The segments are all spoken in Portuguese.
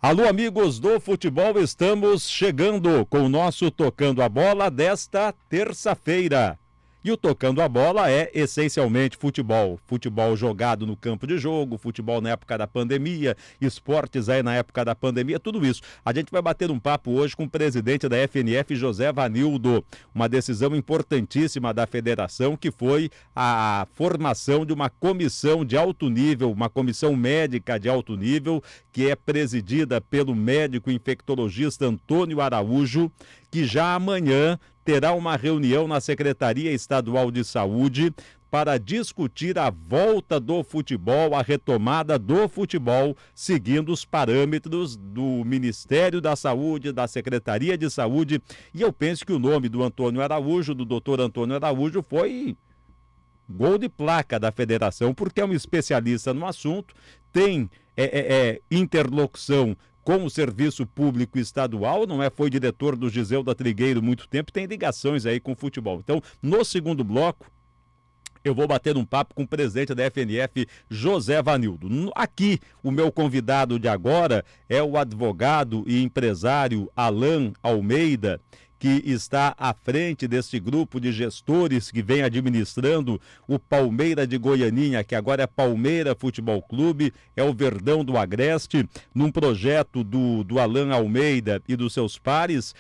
Alô, amigos do futebol, estamos chegando com o nosso Tocando a Bola desta terça-feira. E o Tocando a Bola é essencialmente futebol. Futebol jogado no campo de jogo, futebol na época da pandemia, esportes aí na época da pandemia, tudo isso. A gente vai bater um papo hoje com o presidente da FNF, José Vanildo. Uma decisão importantíssima da federação, que foi a formação de uma comissão de alto nível, uma comissão médica de alto nível, que é presidida pelo médico infectologista Antônio Araújo, que já amanhã terá uma reunião na Secretaria Estadual de Saúde para discutir a volta do futebol, a retomada do futebol, seguindo os parâmetros do Ministério da Saúde, da Secretaria de Saúde. E eu penso que o nome do Antônio Araújo, do doutor Antônio Araújo, foi gol de placa da federação, porque é um especialista no assunto, tem interlocução com o serviço público estadual, não é? Foi diretor do Giseu da Trigueiro muito tempo, tem ligações aí com o futebol. Então, no segundo bloco, eu vou bater um papo com o presidente da FNF, José Vanildo. Aqui, o meu convidado de agora é o advogado e empresário Alan Almeida, que está à frente deste grupo de gestores que vem administrando o Palmeira de Goianinha, que agora é Palmeira Futebol Clube, é o Verdão do Agreste, num projeto do Alan Almeida e dos seus pares,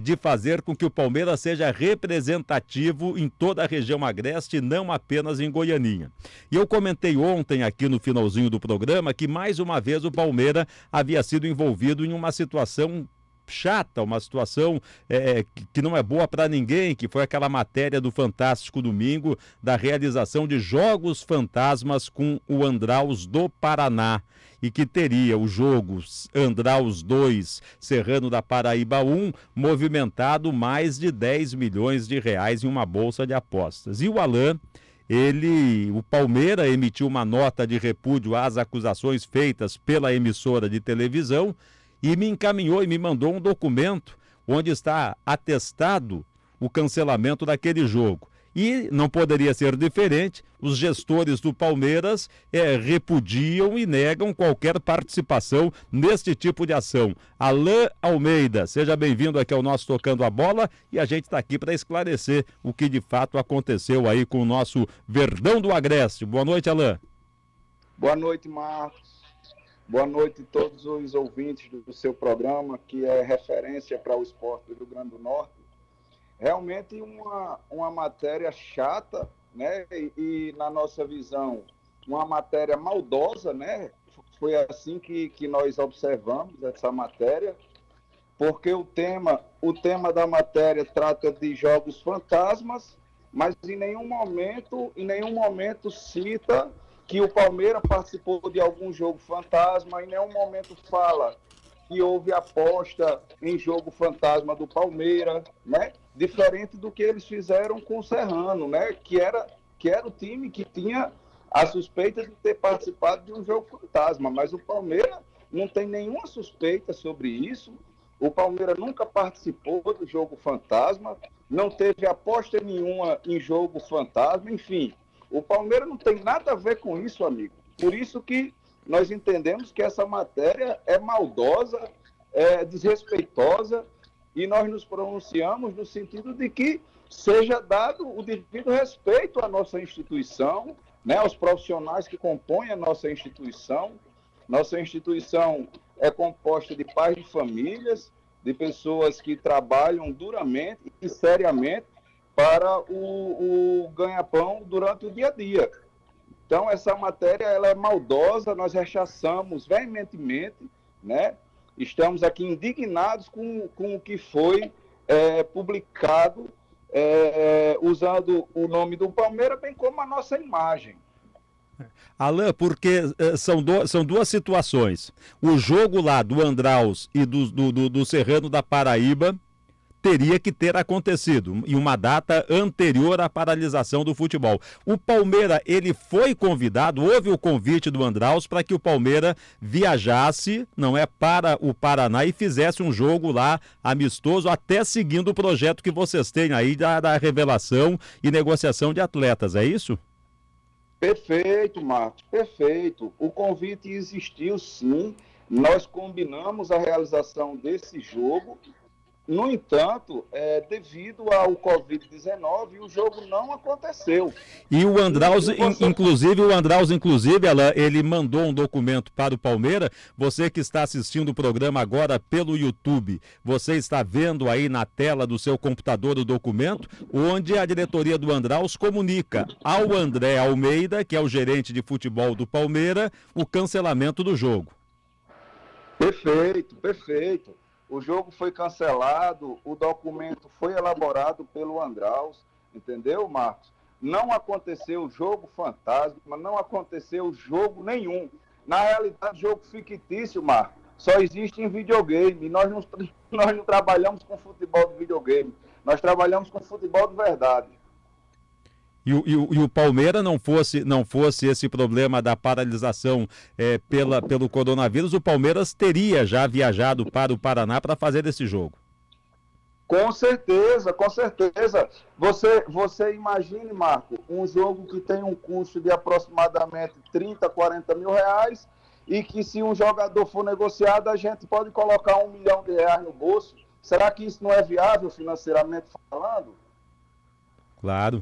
de fazer com que o Palmeiras seja representativo em toda a região agreste, não apenas em Goianinha. E eu comentei ontem aqui no finalzinho do programa que mais uma vez o Palmeiras havia sido envolvido em uma situação chata, uma situação que não é boa para ninguém, que foi aquela matéria do Fantástico Domingo, da realização de jogos fantasmas com o Andraus do Paraná, e que teria o jogo Andraus 2, Serrano da Paraíba 1, movimentado mais de 10 milhões de reais em uma bolsa de apostas. E o Alan, o Palmeiras emitiu uma nota de repúdio às acusações feitas pela emissora de televisão, e me encaminhou e me mandou um documento onde está atestado o cancelamento daquele jogo. E não poderia ser diferente, os gestores do Palmeiras repudiam e negam qualquer participação neste tipo de ação. Alan Almeida, seja bem-vindo aqui ao nosso Tocando a Bola, e a gente está aqui para esclarecer o que de fato aconteceu aí com o nosso Verdão do Agreste. Boa noite, Alan. Boa noite, Marcos. Boa noite a todos os ouvintes do seu programa, que é referência para o esporte do Rio Grande do Norte. Realmente uma matéria chata, né? E na nossa visão, uma matéria maldosa, né? Foi assim que nós observamos essa matéria, porque o tema da matéria trata de jogos fantasmas, mas em nenhum momento cita que o Palmeiras participou de algum jogo fantasma, em nenhum momento fala que houve aposta em jogo fantasma do Palmeiras, né? Diferente do que eles fizeram com o Serrano, né? Que era o time que tinha a suspeita de ter participado de um jogo fantasma, mas o Palmeiras não tem nenhuma suspeita sobre isso. O Palmeiras nunca participou do jogo fantasma, não teve aposta nenhuma em jogo fantasma, enfim. O Palmeiras não tem nada a ver com isso, amigo. Por isso que nós entendemos que essa matéria é maldosa, é desrespeitosa, e nós nos pronunciamos no sentido de que seja dado o devido respeito à nossa instituição, né, aos profissionais que compõem a nossa instituição. Nossa instituição é composta de pais de famílias, de pessoas que trabalham duramente e seriamente para o ganha-pão durante o dia a dia. Então, essa matéria ela é maldosa, nós rechaçamos veementemente, né? Estamos aqui indignados com o que foi publicado, usando o nome do Palmeiras, bem como a nossa imagem. Alan, porque são duas situações. O jogo lá do Andraus e do Serrano da Paraíba teria que ter acontecido em uma data anterior à paralisação do futebol. O Palmeiras, ele foi convidado, houve o convite do Andraus para que o Palmeiras viajasse, não é, para o Paraná e fizesse um jogo lá amistoso, até seguindo o projeto que vocês têm aí da revelação e negociação de atletas, é isso? Perfeito, Marcos, perfeito. O convite existiu sim, Nós combinamos a realização desse jogo. No entanto, devido ao Covid-19, o jogo não aconteceu. E o Andraus, inclusive, Alain, ele mandou um documento para o Palmeiras. Você que está assistindo o programa agora pelo YouTube, você está vendo aí na tela do seu computador o documento, onde a diretoria do Andraus comunica ao André Almeida, que é o gerente de futebol do Palmeiras, o cancelamento do jogo. Perfeito. O jogo foi cancelado, o documento foi elaborado pelo Andraus, entendeu, Marcos? Não aconteceu jogo fantasma, não aconteceu jogo nenhum. Na realidade, jogo fictício, Marcos, só existe em videogame. Nós não trabalhamos com futebol de videogame, nós trabalhamos com futebol de verdade. E o Palmeiras não fosse esse problema da paralisação pelo coronavírus, o Palmeiras teria já viajado para o Paraná para fazer esse jogo. Com certeza. Você imagine, Marco, um jogo que tem um custo de aproximadamente 30, 40 mil reais e que se um jogador for negociado, a gente pode colocar R$1 milhão no bolso. Será que isso não é viável financeiramente falando? Claro.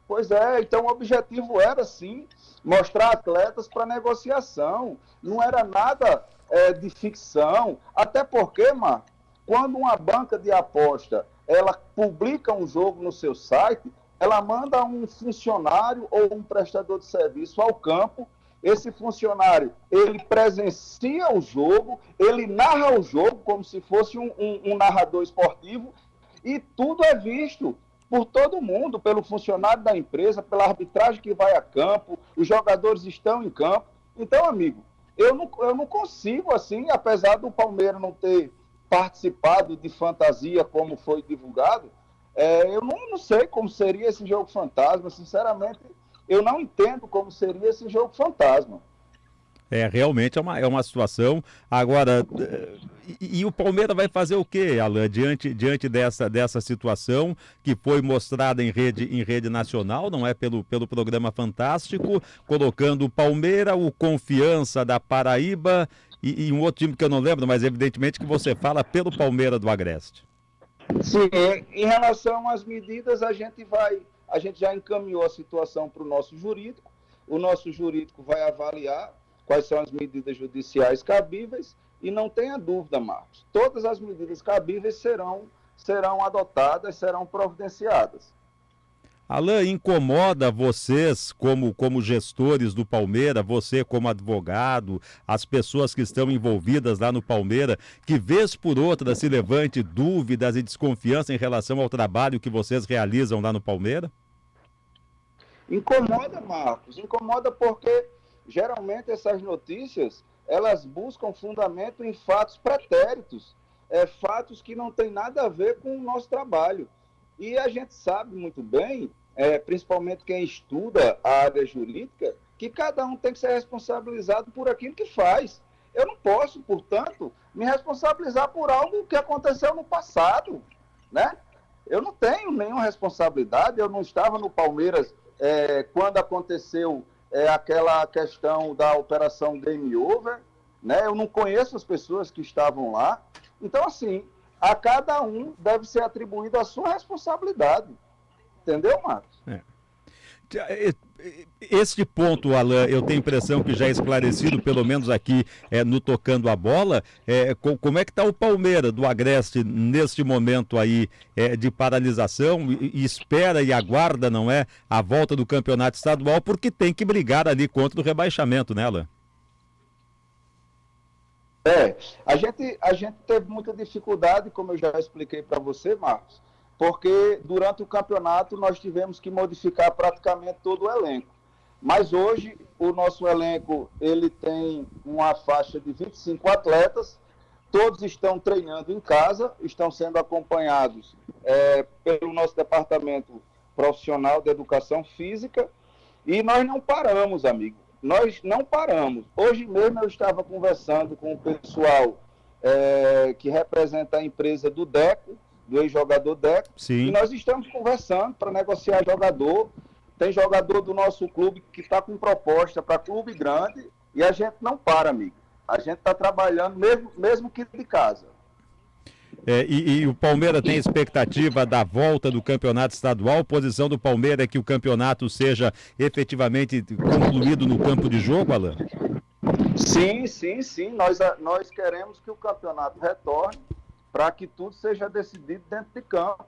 Pois é, então o objetivo era, sim, mostrar atletas para negociação. Não era nada de ficção. Até porque, Marco, quando uma banca de aposta ela publica um jogo no seu site, ela manda um funcionário ou um prestador de serviço ao campo. Esse funcionário, ele presencia o jogo, ele narra o jogo como se fosse um narrador esportivo e tudo é visto por todo mundo, pelo funcionário da empresa, pela arbitragem que vai a campo, os jogadores estão em campo. Então, amigo, eu não consigo, assim, apesar do Palmeiras não ter participado de fantasia como foi divulgado, eu não sei como seria esse jogo fantasma. Sinceramente, eu não entendo como seria esse jogo fantasma. Realmente é uma situação. Agora, e o Palmeiras vai fazer o quê, Alain, diante dessa situação que foi mostrada em rede nacional, não é, pelo programa Fantástico, colocando o Palmeiras, o Confiança da Paraíba e um outro time que eu não lembro, mas evidentemente que você fala pelo Palmeiras do Agreste. Sim, em relação às medidas, a gente já encaminhou a situação para o nosso jurídico. O nosso jurídico vai avaliar quais são as medidas judiciais cabíveis e não tenha dúvida, Marcos, todas as medidas cabíveis serão adotadas, serão providenciadas. Alain, incomoda vocês como gestores do Palmeiras, você como advogado, as pessoas que estão envolvidas lá no Palmeiras, que vez por outra se levante dúvidas e desconfiança em relação ao trabalho que vocês realizam lá no Palmeiras? Incomoda, Marcos, incomoda porque geralmente essas notícias, elas buscam fundamento em fatos pretéritos, fatos que não têm nada a ver com o nosso trabalho. E a gente sabe muito bem, principalmente quem estuda a área jurídica, que cada um tem que ser responsabilizado por aquilo que faz. Eu não posso, portanto, me responsabilizar por algo que aconteceu no passado, né? Eu não tenho nenhuma responsabilidade, eu não estava no Palmeiras quando aconteceu aquela questão da operação Game Over, né? Eu não conheço as pessoas que estavam lá. Então, assim, a cada um deve ser atribuída a sua responsabilidade. Entendeu, Marcos? Este ponto, Alain, eu tenho a impressão que já é esclarecido, pelo menos aqui no Tocando a Bola. Como é que está o Palmeiras do Agreste neste momento aí de paralisação e espera e aguarda, não é, a volta do campeonato estadual, porque tem que brigar ali contra o rebaixamento, né, Alain? A gente teve muita dificuldade, como eu já expliquei para você, Marcos, porque durante o campeonato nós tivemos que modificar praticamente todo o elenco. Mas hoje o nosso elenco ele tem uma faixa de 25 atletas, todos estão treinando em casa, estão sendo acompanhados pelo nosso departamento profissional de educação física e nós não paramos, amigo. Nós não paramos. Hoje mesmo eu estava conversando com o pessoal que representa a empresa do Deco, do ex-jogador Deco. Sim. E nós estamos conversando para negociar jogador. Tem jogador do nosso clube que está com proposta para clube grande e a gente não para, amigo. A gente está trabalhando mesmo que de casa. E o Palmeiras tem expectativa da volta do campeonato estadual? Posição do Palmeiras é que o campeonato seja efetivamente concluído no campo de jogo, Alan? Sim. Nós queremos que o campeonato retorne para que tudo seja decidido dentro de campo,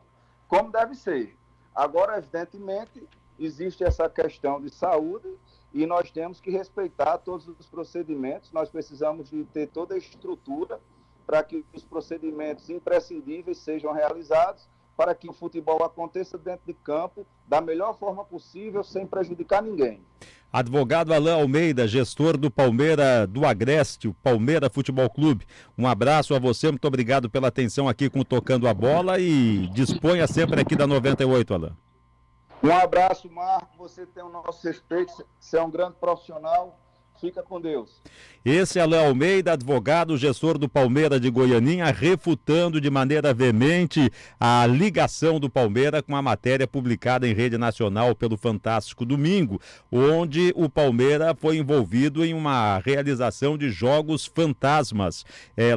como deve ser. Agora, evidentemente, existe essa questão de saúde e nós temos que respeitar todos os procedimentos. Nós precisamos de ter toda a estrutura para que os procedimentos imprescindíveis sejam realizados, para que o futebol aconteça dentro de campo da melhor forma possível, sem prejudicar ninguém. Advogado Alan Almeida, gestor do Palmeiras do Agreste, o Palmeiras Futebol Clube. Um abraço a você, muito obrigado pela atenção aqui com o Tocando a Bola e disponha sempre aqui da 98, Alan. Um abraço, Marco, você tem o nosso respeito, você é um grande profissional. Fica com Deus. Esse é Alan Almeida, advogado, gestor do Palmeiras de Goianinha, refutando de maneira veemente a ligação do Palmeiras com a matéria publicada em rede nacional pelo Fantástico Domingo, onde o Palmeiras foi envolvido em uma realização de jogos fantasmas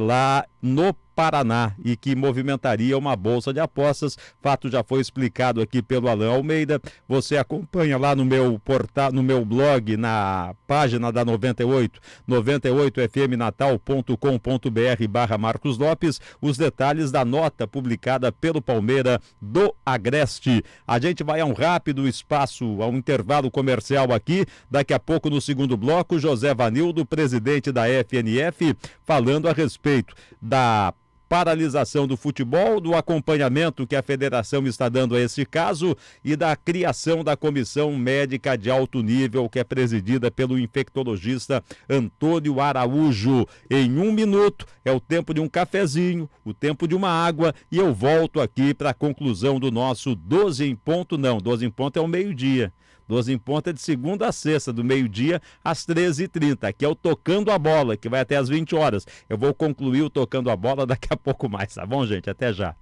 lá no Paraná e que movimentaria uma bolsa de apostas. Fato já foi explicado aqui pelo Alan Almeida. Você acompanha lá no meu portal, no meu blog, na página da 98, 98fmnatal.com.br/Marcos Lopes, os detalhes da nota publicada pelo Palmeiras do Agreste. A gente vai a um rápido espaço, a um intervalo comercial aqui. Daqui a pouco, no segundo bloco, José Vanildo, presidente da FNF, falando a respeito da paralisação do futebol, do acompanhamento que a federação está dando a esse caso e da criação da comissão médica de alto nível que é presidida pelo infectologista Antônio Araújo. Em 1 minuto é o tempo de um cafezinho, o tempo de uma água e eu volto aqui para a conclusão do nosso 12 em ponto. Não, 12 em ponto é o meio-dia. 12 em ponto é de segunda a sexta, do meio-dia às 13h30. Aqui é o Tocando a Bola, que vai até às 20 horas. Eu vou concluir o Tocando a Bola daqui a pouco mais, tá bom, gente? Até já.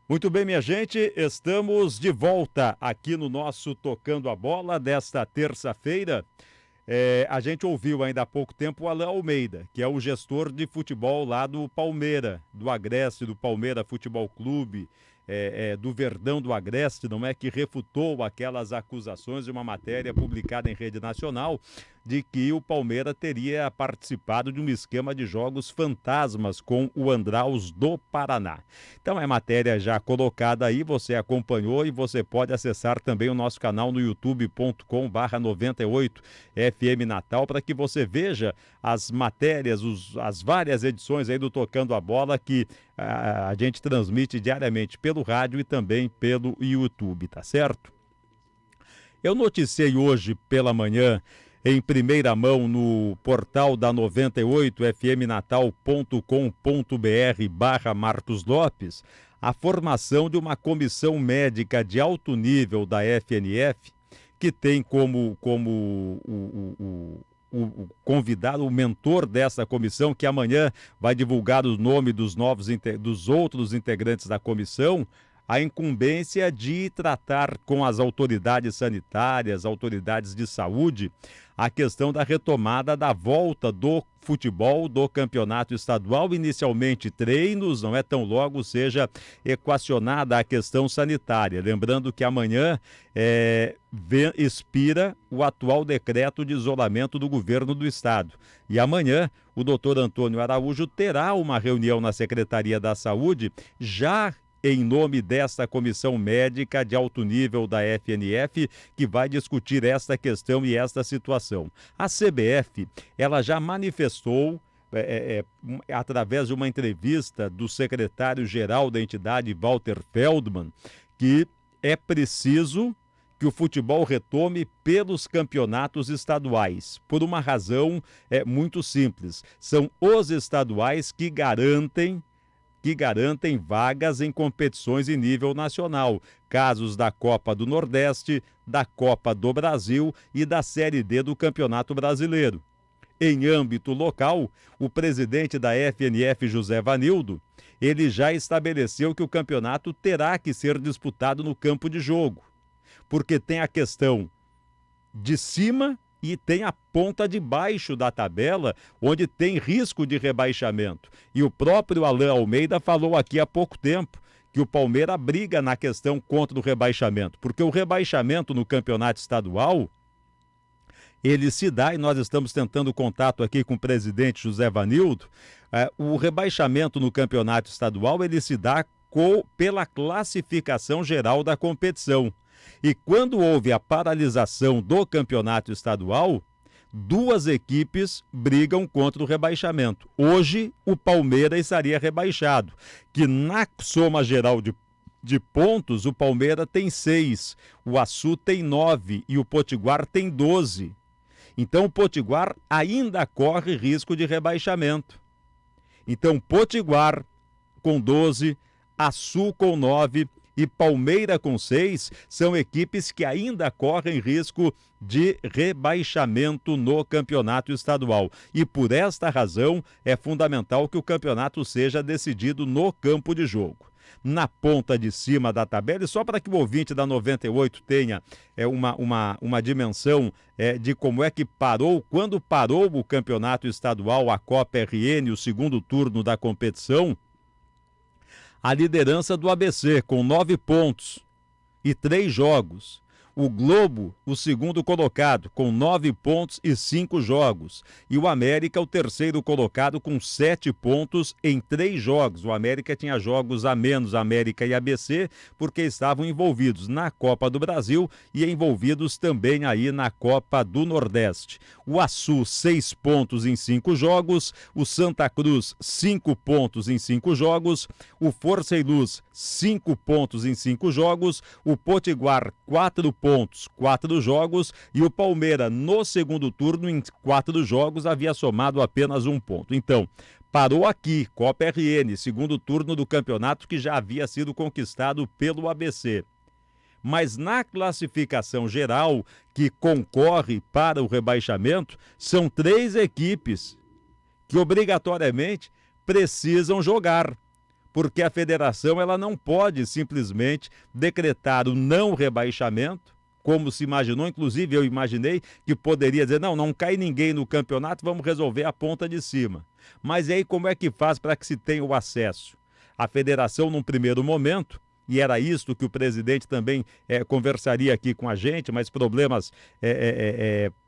Muito bem, minha gente, estamos de volta aqui no nosso Tocando a Bola desta terça-feira. A gente ouviu ainda há pouco tempo o Alan Almeida, que é o gestor de futebol lá do Palmeiras, do Agreste, do Palmeiras Futebol Clube, do Verdão do Agreste, não é, que refutou aquelas acusações de uma matéria publicada em rede nacional de que o Palmeiras teria participado de um esquema de jogos fantasmas com o Andraus do Paraná. Então é matéria já colocada aí, você acompanhou e você pode acessar também o nosso canal no youtube.com/98FM Natal para que você veja as matérias, as várias edições aí do Tocando a Bola que a gente transmite diariamente pelo rádio e também pelo YouTube, tá certo? Eu noticiei hoje pela manhã, em primeira mão, no portal da 98fmnatal.com.br/Marcos Lopes, a formação de uma comissão médica de alto nível da FNF, que tem como o convidado, o mentor dessa comissão, que amanhã vai divulgar o nome dos outros integrantes da comissão, a incumbência de tratar com as autoridades sanitárias, autoridades de saúde, a questão da retomada da volta do futebol, do campeonato estadual, inicialmente treinos, não é tão logo seja equacionada a questão sanitária. Lembrando que amanhã expira o atual decreto de isolamento do governo do estado. E amanhã o doutor Antônio Araújo terá uma reunião na Secretaria da Saúde, já em nome desta comissão médica de alto nível da FNF, que vai discutir esta questão e esta situação. A CBF, ela já manifestou, através de uma entrevista do secretário-geral da entidade, Walter Feldman, que é preciso que o futebol retome pelos campeonatos estaduais, por uma razão muito simples. São os estaduais que garantem vagas em competições em nível nacional, casos da Copa do Nordeste, da Copa do Brasil e da Série D do Campeonato Brasileiro. Em âmbito local, o presidente da FNF, José Vanildo, ele já estabeleceu que o campeonato terá que ser disputado no campo de jogo, porque tem a questão de cima e tem a ponta de baixo da tabela, onde tem risco de rebaixamento. E o próprio Alain Almeida falou aqui há pouco tempo que o Palmeiras briga na questão contra o rebaixamento, porque o rebaixamento no campeonato estadual, ele se dá, e nós estamos tentando contato aqui com o presidente José Vanildo, o rebaixamento no campeonato estadual, ele se dá pela classificação geral da competição. E quando houve a paralisação do campeonato estadual, duas equipes brigam contra o rebaixamento. Hoje, o Palmeiras estaria rebaixado, que na soma geral de pontos, o Palmeiras tem 6, o Açu tem 9 e o Potiguar tem 12. Então, o Potiguar ainda corre risco de rebaixamento. Então, Potiguar com 12, Açu com 9 e Palmeiras com 6 são equipes que ainda correm risco de rebaixamento no campeonato estadual. E por esta razão é fundamental que o campeonato seja decidido no campo de jogo. Na ponta de cima da tabela, e só para que o ouvinte da 98 tenha uma dimensão de como é que parou, quando parou o campeonato estadual, a Copa RN, o segundo turno da competição, a liderança do ABC com 9 pontos e 3 jogos. O Globo, o segundo colocado, com 9 pontos e 5 jogos. E o América, o terceiro colocado, com 7 pontos em 3 jogos. O América tinha jogos a menos, América e ABC, porque estavam envolvidos na Copa do Brasil e envolvidos também aí na Copa do Nordeste. O Açu, 6 pontos em 5 jogos. O Santa Cruz, 5 pontos em 5 jogos. O Força e Luz, 5 pontos em 5 jogos. O Potiguar, 4 pontos, 4 jogos, e o Palmeiras no segundo turno em 4 jogos havia somado apenas 1 ponto. Então, parou aqui, Copa RN, segundo turno do campeonato que já havia sido conquistado pelo ABC. Mas na classificação geral, que concorre para o rebaixamento, são 3 equipes que obrigatoriamente precisam jogar. Porque a federação ela não pode simplesmente decretar o não rebaixamento, como se imaginou, inclusive eu imaginei que poderia dizer, não cai ninguém no campeonato, vamos resolver a ponta de cima. Mas aí como é que faz para que se tenha o acesso? A federação, num primeiro momento, e era isto que o presidente também conversaria aqui com a gente, mas problemas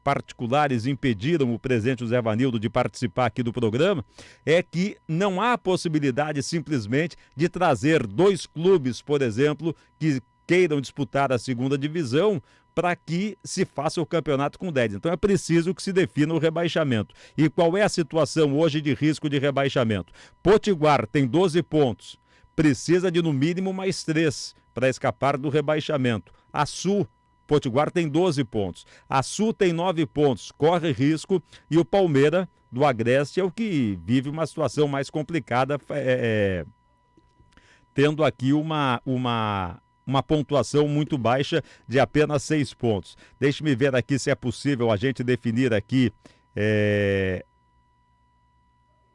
particulares impediram o presidente José Vanildo de participar aqui do programa, é que não há possibilidade simplesmente de trazer 2 clubes, por exemplo, que queiram disputar a segunda divisão para que se faça o campeonato com 10. Então é preciso que se defina o rebaixamento. E qual é a situação hoje de risco de rebaixamento? Potiguar tem 12 pontos. Precisa de no mínimo mais 3 para escapar do rebaixamento. Açu, Potiguar tem 12 pontos. Açu tem 9 pontos, corre risco. E o Palmeiras do Agreste é o que vive uma situação mais complicada, tendo aqui uma pontuação muito baixa de apenas 6 pontos. Deixe-me ver aqui se é possível a gente definir aqui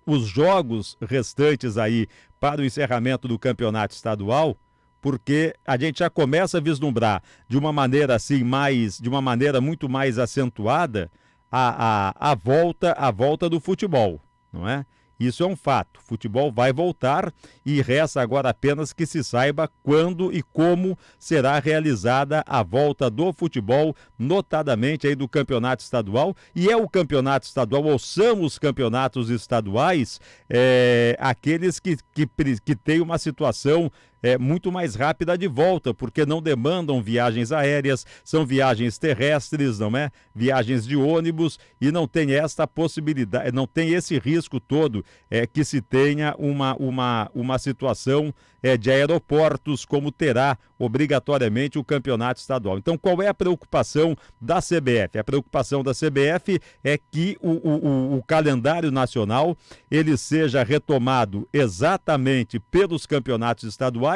os jogos restantes aí para o encerramento do campeonato estadual, porque a gente já começa a vislumbrar de uma maneira assim de uma maneira muito mais acentuada a volta do futebol, não é? Isso é um fato. O futebol vai voltar e resta agora apenas que se saiba quando e como será realizada a volta do futebol, notadamente aí do campeonato estadual. E é o campeonato estadual, ou são os campeonatos estaduais, aqueles que têm uma situação muito mais rápida de volta, porque não demandam viagens aéreas, são viagens terrestres, não é? Viagens de ônibus, e não tem esta possibilidade, não tem esse risco todo que se tenha uma situação de aeroportos, como terá obrigatoriamente o campeonato estadual. Então, qual é a preocupação da CBF? A preocupação da CBF é que o calendário nacional ele seja retomado exatamente pelos campeonatos estaduais,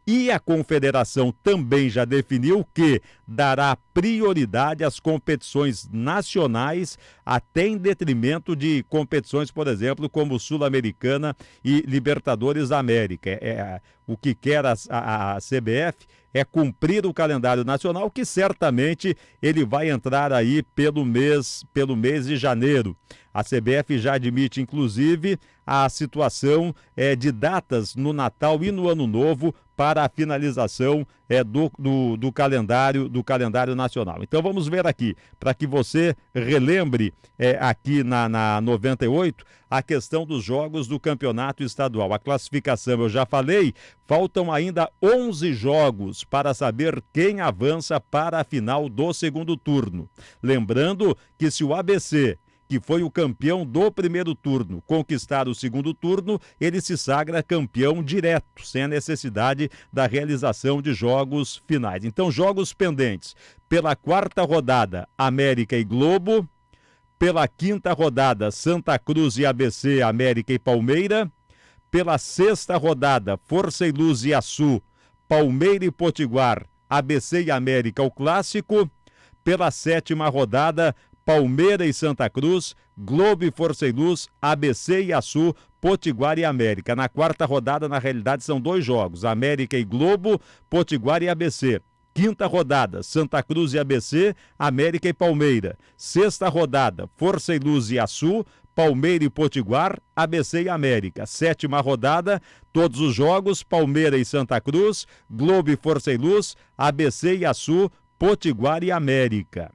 e a confederação também já definiu que dará prioridade às competições nacionais até em detrimento de competições, por exemplo, como Sul-Americana e Libertadores da América. O que quer a CBF é cumprir o calendário nacional, que certamente ele vai entrar aí pelo mês de janeiro. A CBF já admite, inclusive, a situação de datas no Natal e no Ano Novo para a finalização do calendário nacional. Então vamos ver aqui, para que você relembre aqui na 98 a questão dos jogos do campeonato estadual. A classificação eu já falei, faltam ainda 11 jogos para saber quem avança para a final do segundo turno. Lembrando que se o ABC, que foi o campeão do primeiro turno, conquistar o segundo turno, ele se sagra campeão direto, sem a necessidade da realização de jogos finais. Então, jogos pendentes. Pela quarta rodada, América e Globo. Pela quinta rodada, Santa Cruz e ABC, América e Palmeira. Pela sexta rodada, Força e Luz e Açu, Palmeira e Potiguar, ABC e América, o clássico. Pela sétima rodada, Palmeira e Santa Cruz, Globo e Força e Luz, ABC e Açu, Potiguar e América. Na quarta rodada, na realidade, são 2 jogos, América e Globo, Potiguar e ABC. Quinta rodada, Santa Cruz e ABC, América e Palmeira. Sexta rodada, Força e Luz e Açu, Palmeira e Potiguar, ABC e América. Sétima rodada, todos os jogos, Palmeira e Santa Cruz, Globo e Força e Luz, ABC e Açu, Potiguar e América.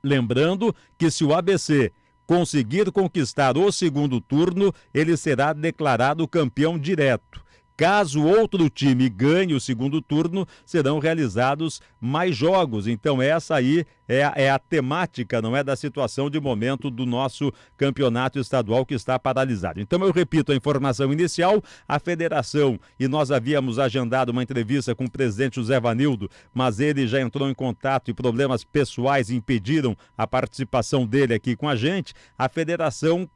Lembrando que se o ABC conseguir conquistar o segundo turno, ele será declarado campeão direto. Caso outro time ganhe o segundo turno, serão realizados mais jogos. Então essa aí é a temática, não é, da situação de momento do nosso campeonato estadual que está paralisado. Então eu repito a informação inicial, a federação, e nós havíamos agendado uma entrevista com o presidente José Vanildo, mas ele já entrou em contato e problemas pessoais impediram a participação dele aqui com a gente. A federação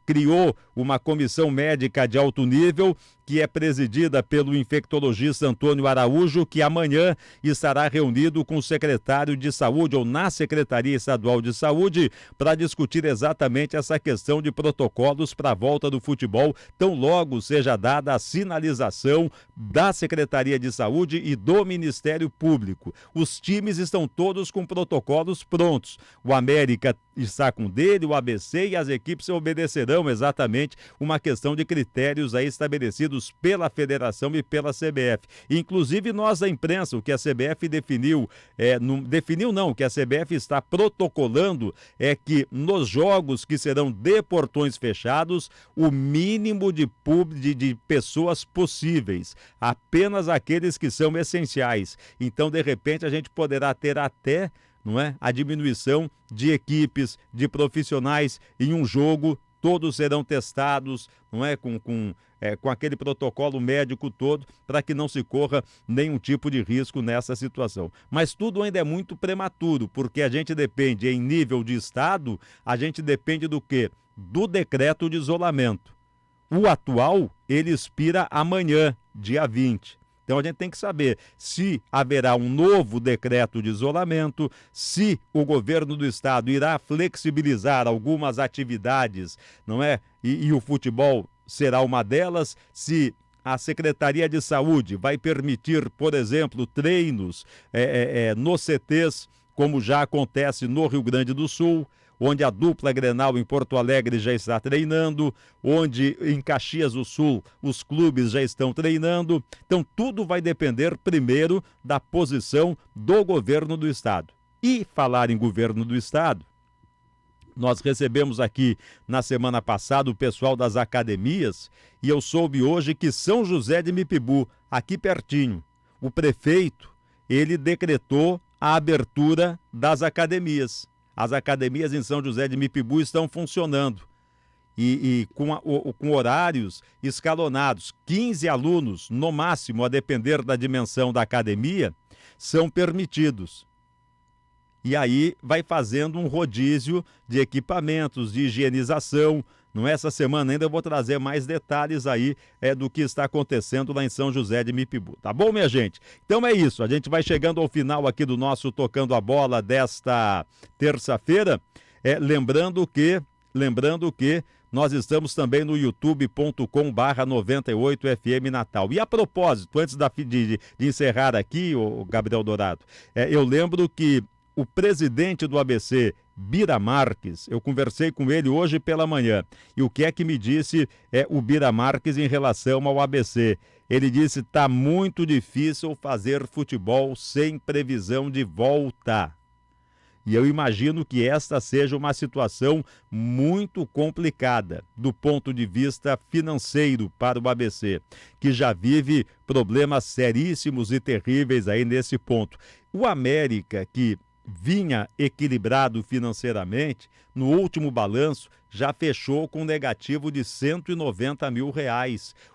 criou uma comissão médica de alto nível, que é presidida pelo infectologista Antônio Araújo, que amanhã estará reunido com o secretário de Saúde, ou na Secretaria Estadual de Saúde, para discutir exatamente essa questão de protocolos para a volta do futebol, tão logo seja dada a sinalização da Secretaria de Saúde e do Ministério Público. Os times estão todos com protocolos prontos. O América está com dele, o ABC, e as equipes obedecerão exatamente uma questão de critérios aí estabelecidos pela federação e pela CBF. Inclusive nós da imprensa, o que a CBF que a CBF está protocolando é que nos jogos que serão de portões fechados, o mínimo de pessoas possíveis, apenas aqueles que são essenciais. Então, de repente, a gente poderá ter até, não é, a diminuição de equipes, de profissionais em um jogo. Todos serão testados, não é, com aquele protocolo médico todo, para que não se corra nenhum tipo de risco nessa situação. Mas tudo ainda é muito prematuro, porque a gente depende, em nível de estado, a gente depende do quê? Do decreto de isolamento. O atual, ele expira amanhã, dia 20. Então a gente tem que saber se haverá um novo decreto de isolamento, se o governo do estado irá flexibilizar algumas atividades, não é? E o futebol será uma delas, se a Secretaria de Saúde vai permitir, por exemplo, treinos nos CTs, como já acontece no Rio Grande do Sul, onde a dupla Grenal em Porto Alegre já está treinando, onde em Caxias do Sul os clubes já estão treinando. Então tudo vai depender primeiro da posição do governo do estado. E falar em governo do estado, nós recebemos aqui na semana passada o pessoal das academias e eu soube hoje que São José de Mipibu, aqui pertinho, o prefeito, ele decretou a abertura das academias. As academias em São José de Mipibu estão funcionando e com horários escalonados. 15 alunos, no máximo, a depender da dimensão da academia, são permitidos. E aí vai fazendo um rodízio de equipamentos, de higienização. Essa semana ainda eu vou trazer mais detalhes aí do que está acontecendo lá em São José de Mipibu. Tá bom, minha gente? Então é isso, a gente vai chegando ao final aqui do nosso Tocando a Bola desta terça-feira. Lembrando que nós estamos também no youtube.com/98FM Natal. E a propósito, antes de encerrar aqui, o Gabriel Dourado, eu lembro que o presidente do ABC, Bira Marques, eu conversei com ele hoje pela manhã. E o que é que me disse o Bira Marques em relação ao ABC? Ele disse: está muito difícil fazer futebol sem previsão de volta. E eu imagino que esta seja uma situação muito complicada do ponto de vista financeiro para o ABC, que já vive problemas seríssimos e terríveis aí nesse ponto. O América, que vinha equilibrado financeiramente, no último balanço já fechou com negativo de R$190 mil,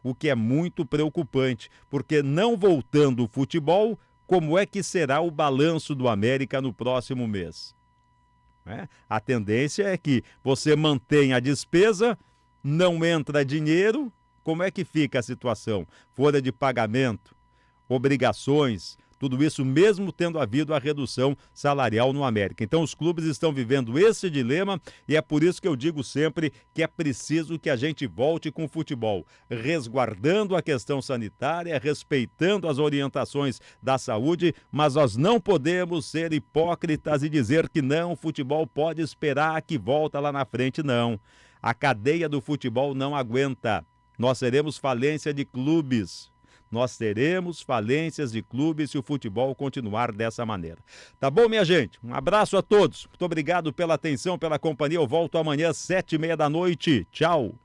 o que é muito preocupante, porque não voltando o futebol, como é que será o balanço do América no próximo mês? A tendência é que você mantenha a despesa, não entra dinheiro, como é que fica a situação? Folha de pagamento, obrigações, tudo isso mesmo tendo havido a redução salarial no América. Então os clubes estão vivendo esse dilema e é por isso que eu digo sempre que é preciso que a gente volte com o futebol, resguardando a questão sanitária, respeitando as orientações da saúde, mas nós não podemos ser hipócritas e dizer que não, o futebol pode esperar que volta lá na frente, não. A cadeia do futebol não aguenta. Nós teremos falência de clubes. Nós teremos falências de clubes se o futebol continuar dessa maneira. Tá bom, minha gente? Um abraço a todos. Muito obrigado pela atenção, pela companhia. Eu volto amanhã às 7h30 da noite. Tchau.